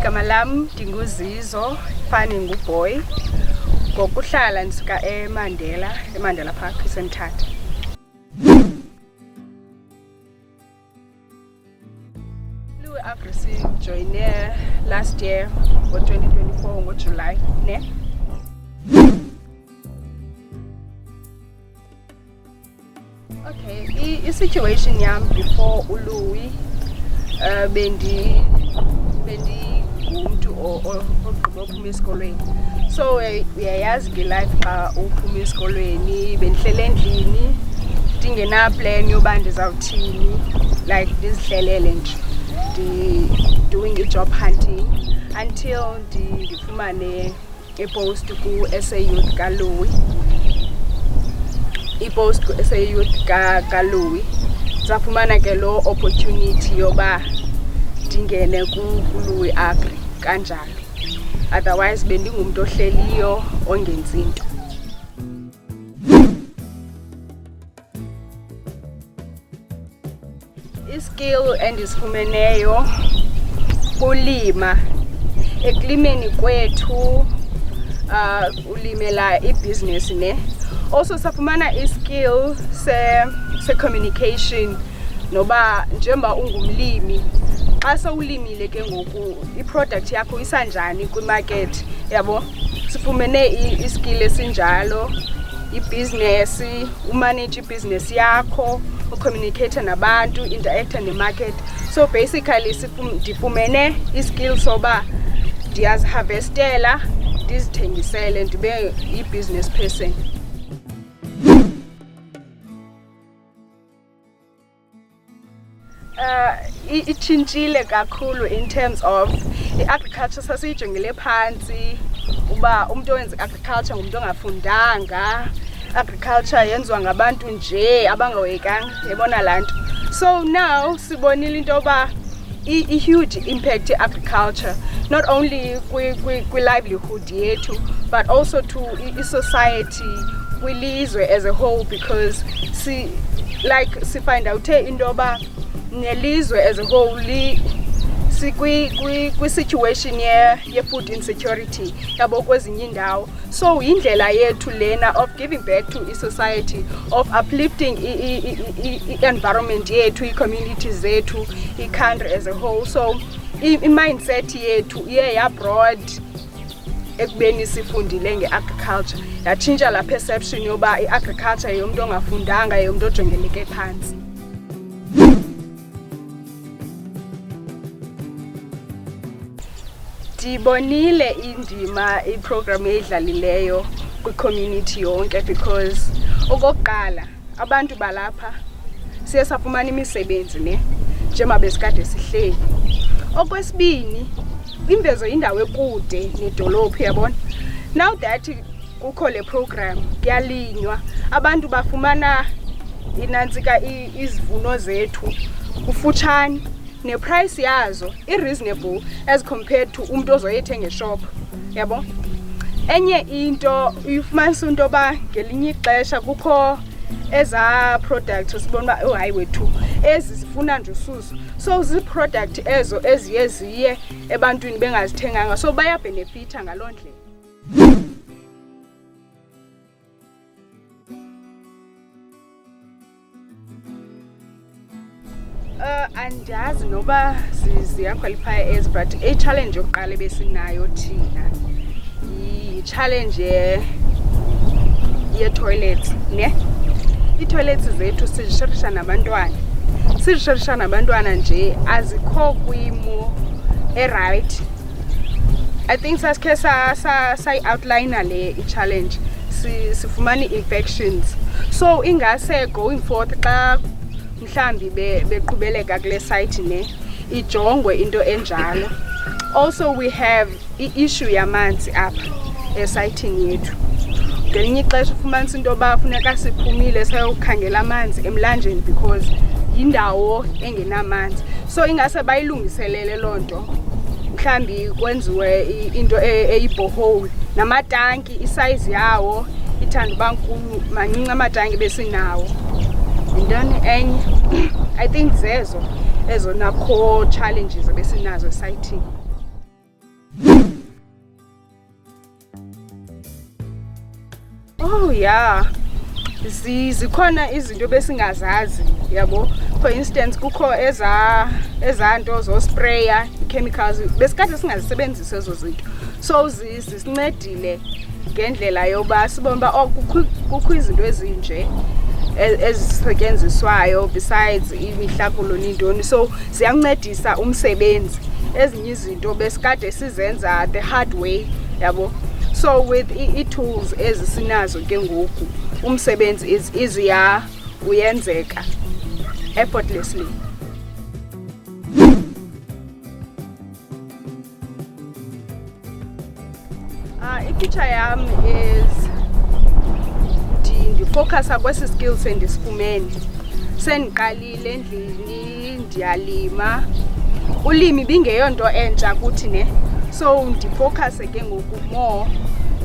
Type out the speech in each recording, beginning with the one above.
Igama lam ndinguZizo Fani nguBoy. Ngokuhlala ndisuka eMandela Park eseMthatha. Blue Agri sijoyine last year ngo-2024 ngoJuly ne. Okay, i-situation yam before uLouis bendi ngumntu ogqiba uphuma esikolweni. So uyayazi ke life xa uphuma esikolweni bendihlele endlini ndingena plan yoba ndizawuthini, like ndizihlelele nje doing job hunting until ndifumane ipost ku-SA Youth kaLouis. Ipost ku-SA Youth kaLouis zafumana ke lo opportunity yoba ndingene ku-Louis Agri kanjalo. Otherwise bendingumuntu ohleliyo ongenzi into. Iskill endisifumeneyo kulima. Ekulimeni kwethu ulimela ibusiness ne. Also safumana iskill se-communication noba njengoba ungumlimi xa sewulimile ke ngoku i-product yakho isanjani kwimarket yabo. Sifumene iskill esinjalo, i-business, umanage i-business yakho, ucommunicate nabantu, interacta ne-market. So basically ndifumene iskill soba ndiyaziharvestela ndizithengisele ndibe i-business person. Itshintshile kakhulu in terms of i-agriculture. Sasiyijongele phantsi uba umuntu owenza agriculture ngumuntu ongafundanga, agriculture yenziwa ngabantu nje abangahoyekanga, yabona laa nto. So now sibonile into yoba i-huge impact i-agriculture, not only kwi-livelihood yethu but also to i-society, kwilizwe as a whole, because sifind out into yoba nelizwe as a whole sikwi-situation ye-food insecurity yabo kwezinye indawo. So yindlela yethu lena of giving back to i-society, of uplifting i-environment yethu, i-communities zethu, i-country as a whole. So i-mindset yethu iye yabroad ekubeni sifundile nge-agriculture, yatshintsha la perception yoba i-agriculture yomuntu ongafundanga, yomuntu ojongeleke phantsi. Ndibonile indima iprogram eyidlalileyo kwi-community yonke, because okokuqala abantu balapha siye safumana imisebenzi ne njengoba besikade sihleli. Okwesibini, Imvezo yindawo ekude nedolophu yabona. Now that kukho le program kuyalinywa, abantu bafumana inantsika izivuno zethu kufutshane, ne-price yazo i-reasonable as compared to umuntu ozoyethenga eshop yabo. Enye into uyifumanisa into yoba ngelinye ixesha kukho eza product sibona uba hayi wethu ezi zifuna nje ususu. So zi-product ezo eziye ebantwini bengazithenganga, so bayabhenefitha ngaloo ndlela. Andazi noba ziyaqualify as, but i-challenge yokuqala besinayo thina yi-challenge ye-toilets ne. Ii-toilets zethu sizishirisha nabantwana nje azikho kwimo e-right. I think sasikhe sayi-outliner le i-challenge, sifumana i-infections. So ingase going forth xa mhlambi beqhubeleka kule site ne ijongwe into enjalo. Also we have i-issue yamanzi apha esayithini yethu. Ngelinye ixesha ufumanisa into yoba funeka siphumile sayokhangela amanzi emlanjeni because yindawo engenamanzi. So ingase bayilungiselele loo nto, mhlambi kwenziwe into eyi-borehole namatanki, isize yawo ithanda uba nkulu, mancinci amatanki besinawo. Yintoni enye? I think zezo nakho challenges besinazo esayithini. Oh yeah, zikhona izinto besingazazi yabo. For instance, kukho ezanto zospraya chemicals besikade singazisebenzisa ezo zinto. So zisincedile ngendlela yoba sibone uba kukho izinto ezinje ezisetyenziswayo besides imihlakulo nintoni, so ziyancedisa umsebenzi. Ezinye izinto besikade sizenza the hard way yabo. So with i-tools ezisinazo ke ngoku umsebenzi is easier uyenzeka effortlessly. I-future yam is ndifocusa kwesi skill sendisifumene. Sendiqalile endlini ndiyalima. Ulimi bingeyonto entsha kuthi ne. So ndifocuse ke ngoku more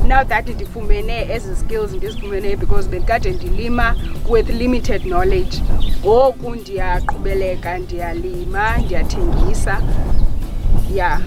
now that ndifumene ezi skills ndizifumene because bendikade ndilima with limited knowledge. Ngoku ndiyaqhubeleka ndiyalima, ndiyathengisa. Yeah.